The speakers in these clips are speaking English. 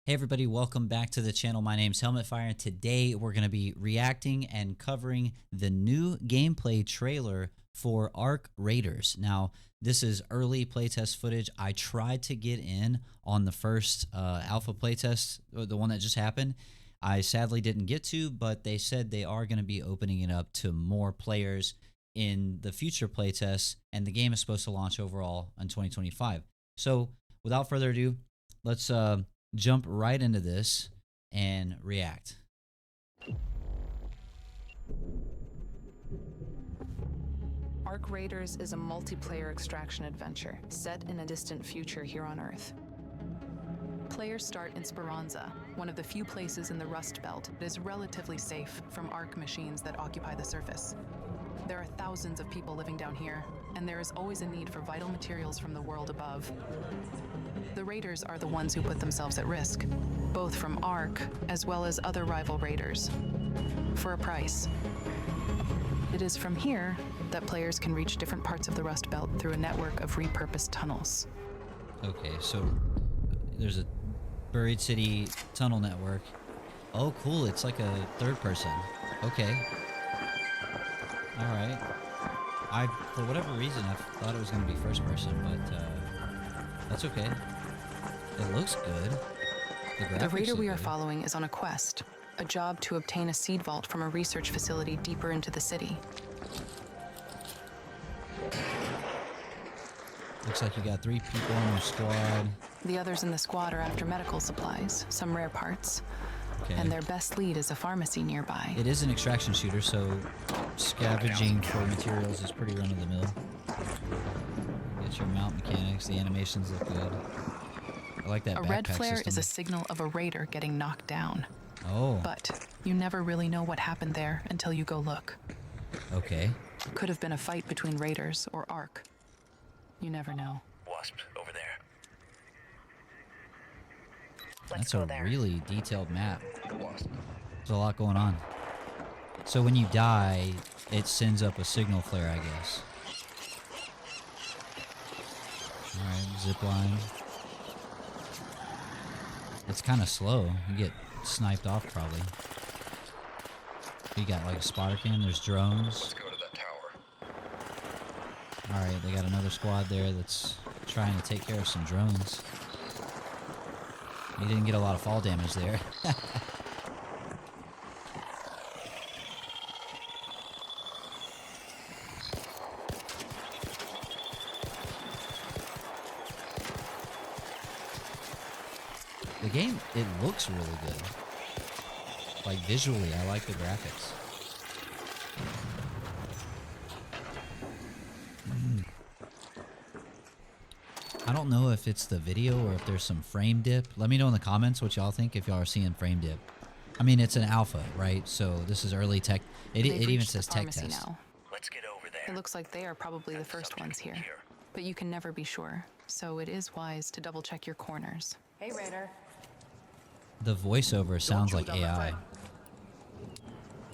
Hey everybody, welcome back to the channel. My name's Helmet Fire, and today we're going to be reacting and covering the new gameplay trailer for Ark Raiders. Now, this is early playtest footage. I tried to get in on the first alpha playtest, the one that just happened. I sadly didn't get to, but they said they are going to be opening it up to more players in the future playtests, and the game is supposed to launch overall in 2025. So, without further ado, let's jump right into this and react. Ark Raiders is a multiplayer extraction adventure set in a distant future here on Earth. Players start in Speranza, one of the few places in the Rust Belt that is relatively safe from Ark machines that occupy the surface. There are thousands of people living down here, and there is always a need for vital materials from the world above. The Raiders are the ones who put themselves at risk, both from Ark as well as other rival Raiders, for a price. It is from here that players can reach different parts of the Rust Belt through a network of repurposed tunnels. Okay, so there's a Buried City tunnel network. Oh, cool. It's like a third person. Okay. All right. For whatever reason, I thought it was going to be first person, but that's okay. It looks good. The Raider we are following is on a quest, a job to obtain a seed vault from a research facility deeper into the city. Looks like you got 3 people in your squad. The others in the squad are after medical supplies, some rare parts, and their best lead is a pharmacy nearby. It is an extraction shooter, so scavenging for materials is pretty run-of-the-mill. Get your mount mechanics. The animations look good. I like that backpack A red flare system. is a signal of a raider getting knocked down. Oh. But you never really know what happened there until you go look. Okay. Could have been a fight between raiders or Ark. You never know. Wasp over there. That's a really detailed map. There's a lot going on. So when you die, it sends up a signal flare, I guess. Alright, zip line. It's kind of slow. You get sniped off probably. You got like a spotter cam, there's drones. Let's go to that tower. Alright, they got another squad there that's trying to take care of some drones. You didn't get a lot of fall damage there. The game, it looks really good. Like visually, I like the graphics. I don't know if it's the video or if there's some frame dip. Let me know in the comments what y'all think if y'all are seeing frame dip. I mean, it's an alpha, right? So this is early tech. It even says tech test. Now. Let's get over there. It looks like they are probably the first ones here. But you can never be sure, so it is wise to double check your corners. Hey, Raider. The voiceover sounds like AI.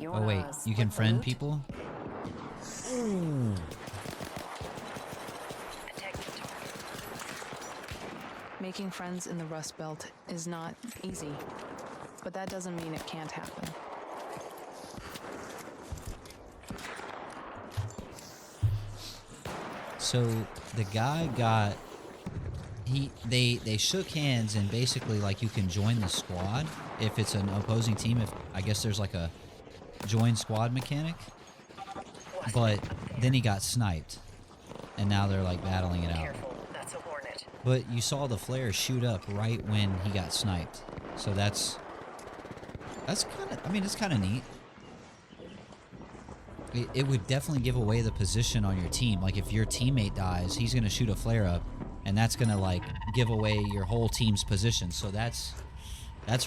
Oh wait, you can friend people? Ooh. Making friends in the Rust Belt is not easy, but that doesn't mean it can't happen. So the guy got they shook hands, and basically like you can join the squad if it's an opposing team. If I guess there's like a join squad mechanic, but then he got sniped, and now they're like battling it out. That's a hornet. But you saw the flare shoot up right when he got sniped, so that's kind of, I mean, it's kind of neat. It would definitely give away the position on your team. Like if your teammate dies, he's gonna shoot a flare up, and that's gonna like give away your whole team's position. So that's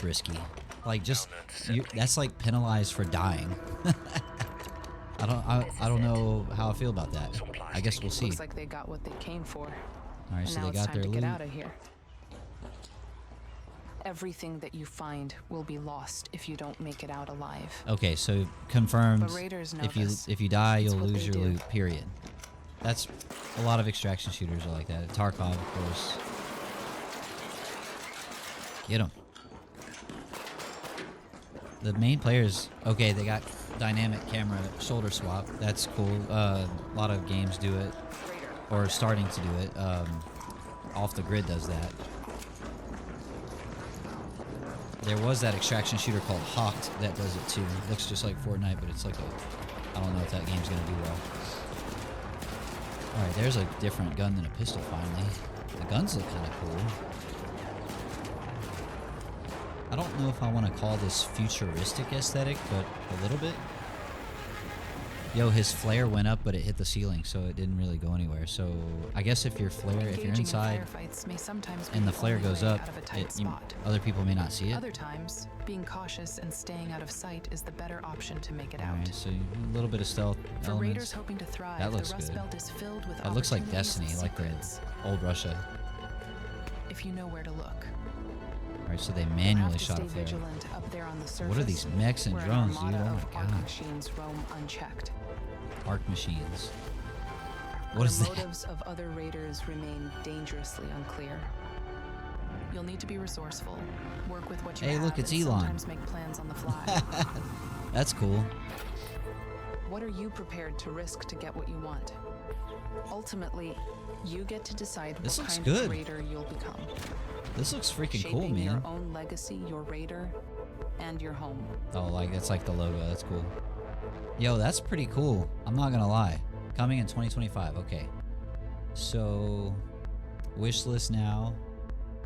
risky. Like just that's like penalized for dying. I don't know how I feel about that. I guess we'll see. Looks like they got what they came for. All right, so they got their loot. Get out of here. Everything that you find will be lost if you don't make it out alive. Okay, so confirmed. But Raiders know if you die, you'll lose your do. loot. Period. That's a lot of extraction shooters are like that. Tarkov, of course. Get him. The main players, okay, they got dynamic camera shoulder swap. That's cool. A lot of games do it, or starting to do it. Off the Grid does that. There was that extraction shooter called Hawked that does it too. It looks just like Fortnite, but it's like I don't know if that game's gonna do well. Alright, there's a different gun than a pistol finally. The guns look kind of cool. I don't know if I want to call this futuristic aesthetic, but a little bit. Yo, his flare went up, but it hit the ceiling, so it didn't really go anywhere. So I guess if you're inside and the flare goes up, other people may not see it. Other times, being cautious and staying out of sight is the better option to make it out. Alright, so a little bit of stealth For elements. raiders hoping to thrive, That looks the Rust good. Belt is filled with That looks like opportunities Destiny, and like the secrets, old Russia. if you know where to look. Alright, so they You'll manually have to shot stay a flare. vigilant up there on the surface. What are these mechs and where an drones, dude? armada Oh of my arc god. machines roam unchecked. Arc machines. What is The that? motives of other raiders remain dangerously unclear. You'll need to be resourceful, work with what you Hey, have, look, it's and Elon. sometimes make plans on the fly. That's cool. What are you prepared to risk to get what you want? Ultimately, you get to decide This what looks kind good. of raider you'll become. This looks freaking Shaping cool, man. your own legacy, your raider, and your home. Oh, like that's like the logo. That's cool. Yo, that's pretty cool. I'm not gonna lie. Coming in 2025. Okay. So, wish list now.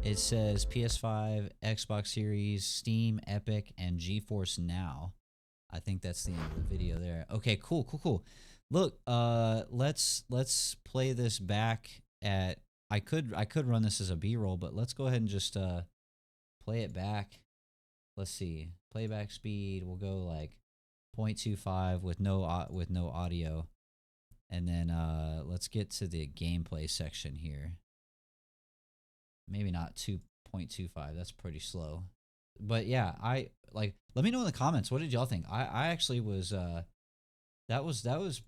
It says PS5, Xbox Series, Steam, Epic, and GeForce Now. I think that's the end of the video there. Okay, cool, cool, cool. Look, let's play this back at. I could run this as a B-roll, but let's go ahead and just play it back. Let's see. Playback speed. We'll go like 0.25 with no audio, and then let's get to the gameplay section here. Maybe not 2.25. That's pretty slow. But yeah, let me know in the comments, what did y'all think? I actually was that was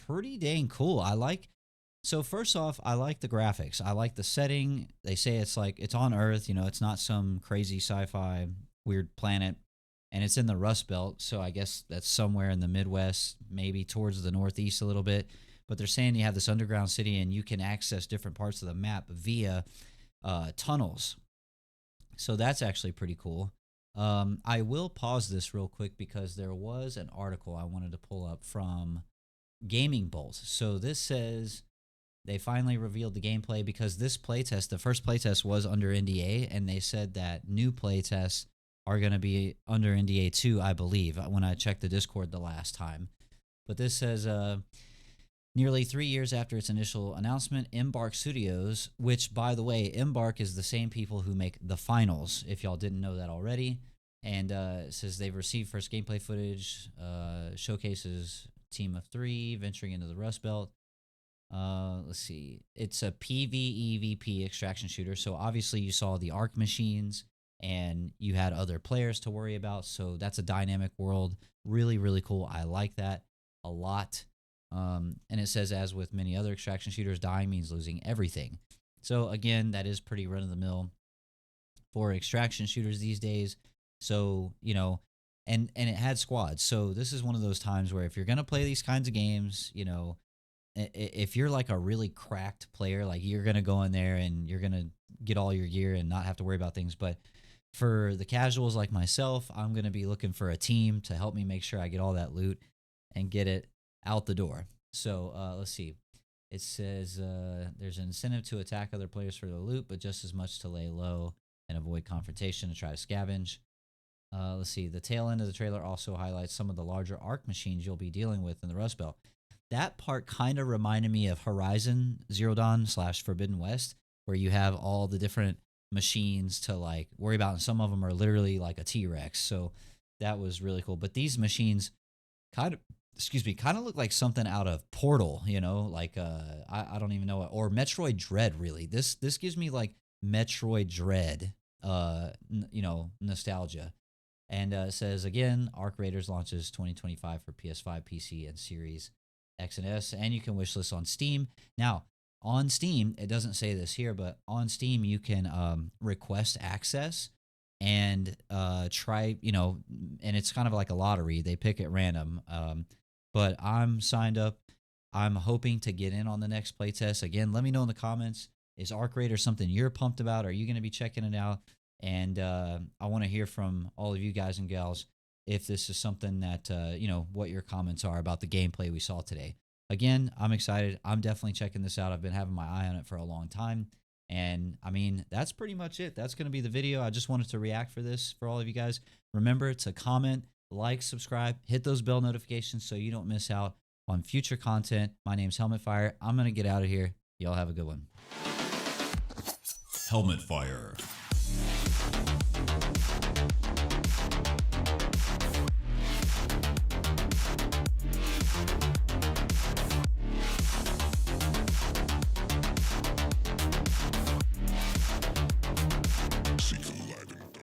pretty dang cool. So first off, I like the graphics. I like the setting. They say it's like it's on Earth, you know, it's not some crazy sci-fi weird planet, and it's in the Rust Belt, so I guess that's somewhere in the Midwest, maybe towards the Northeast a little bit. But they're saying you have this underground city and you can access different parts of the map via tunnels. So that's actually pretty cool. I will pause this real quick because there was an article I wanted to pull up from Gaming Bolt. So this says they finally revealed the gameplay because this playtest, the first playtest was under NDA, and they said that new playtests are going to be under NDA too, I believe, when I checked the Discord the last time. But this says, nearly 3 years after its initial announcement, Embark Studios, which, by the way, Embark is the same people who make The Finals, if y'all didn't know that already. And it says they've received first gameplay footage, showcases Team of 3 venturing into the Rust Belt. Let's see. It's a PvEVP extraction shooter, so obviously you saw the arc machines, and you had other players to worry about, so that's a dynamic world. Really, really cool. I like that a lot. And it says, as with many other extraction shooters, dying means losing everything. So again, that is pretty run-of-the-mill for extraction shooters these days. So, you know, and it had squads. So this is one of those times where if you're going to play these kinds of games, you know, if you're like a really cracked player, like you're going to go in there and you're going to get all your gear and not have to worry about things. But for the casuals like myself, I'm going to be looking for a team to help me make sure I get all that loot and get it out the door. So let's see. It says there's an incentive to attack other players for the loot, but just as much to lay low and avoid confrontation to try to scavenge. Let's see. The tail end of the trailer also highlights some of the larger arc machines you'll be dealing with in the Rust Belt. That part kind of reminded me of Horizon Zero Dawn / Forbidden West, where you have all the different machines to like worry about, and some of them are literally like a T-Rex. So that was really cool. But these machines kind of look like something out of Portal, you know, like I don't even know what, or Metroid Dread. Really, this gives me like Metroid Dread, you know, nostalgia. And it says again, Arc Raiders launches 2025 for PS5, PC, and Series X and S, and you can wishlist on Steam. Now, on Steam, it doesn't say this here, but on Steam you can request access and try, and it's kind of like a lottery. They pick at random. But I'm signed up. I'm hoping to get in on the next playtest. Again, let me know in the comments. Is Arc Raider something you're pumped about? Are you going to be checking it out? And I want to hear from all of you guys and gals if this is something that, what your comments are about the gameplay we saw today. Again, I'm excited. I'm definitely checking this out. I've been having my eye on it for a long time. And I mean, that's pretty much it. That's going to be the video. I just wanted to react for this for all of you guys. Remember to comment, like, subscribe, hit those bell notifications so you don't miss out on future content. My name's Helmet Fire. I'm going to get out of here. Y'all have a good one. Helmet Fire.